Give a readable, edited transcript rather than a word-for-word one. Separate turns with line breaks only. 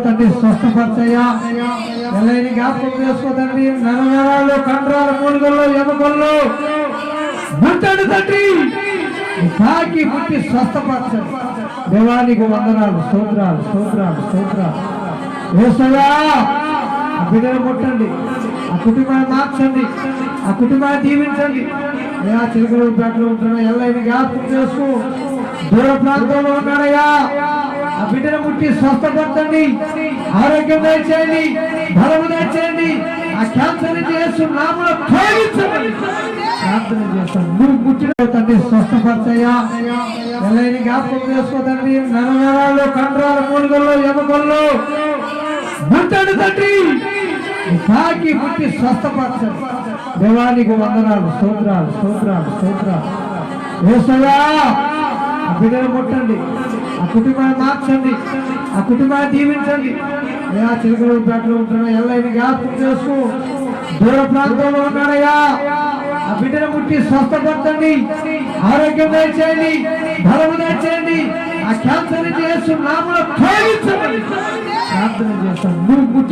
తండ్రి స్వస్థపరచయ్యా, ఎల్లైన జ్ఞాపకం చేసుకో తండ్రి. నరనరాలు, కండరాలు, మూలుగల్లో, ఎముకల్లో ముట్టండి తండ్రి, తాకి ముట్టి స్వస్థపరచండి. దేవానికి వందనాలు, స్తోత్రాలు, స్తోత్రాలు, స్తోత్రాలు. యేసయ్యా, ఆ బిడ్డను ముట్టండి, ఆ కుటుంబాన్ని మార్చండి, ఆ కుటుంబాన్ని దీవించండి. అయ్యా, చిలకలూరుపేటలో ఉంటున్నా ఎల్లైన జ్ఞాపకం చేసుకో. దూర ప్రాంతంలో ఉన్నాడయ్యా, ఆ బిడ్డను ముట్టి స్వస్థపరచండి, ఆరోగ్యం దయచేయండి, బలము దయచేయండి. ఆ క్యాన్సర్ చేస్తూ నామలో తొలగించండి ప్రార్థన చేస్తాను. నువ్వు ముట్టిన తండ్రి స్వస్థపరచయ్యా, ఎల్లైన జ్ఞాపకం చేసుకో తండ్రి. నరనరాలు, కండరాలు, మూలుగల్లో, ఎముకల్లో ముట్టండి తండ్రి, తాకి ముట్టి స్వస్థపరచండి. దేవానికి వందనాలు, స్తోత్రాలు, స్తోత్రాలు, స్తోత్రాలు. యేసయ్యా, ఆ బిడ్డను ముట్టండి, ఆ కుటుంబాన్ని మార్చండి, ఆ కుటుంబాన్ని దీవించండి. అయ్యా, చిలకలూరుపేటలో ఉంటున్నా ఎల్లైన జ్ఞాపకం చేసుకో. దూర ప్రాంతంలో ఉన్నాడయ్యా, ఆ బిడ్డను ముట్టి స్వస్థపరచండి, ఆరోగ్యం దయచేయండి, బలము దయచేయండి. ఆ క్యాన్సర్ చేస్తూ నామలో తొలగించండి ప్రార్థన చేస్తాను. నువ్వు ముట్టిన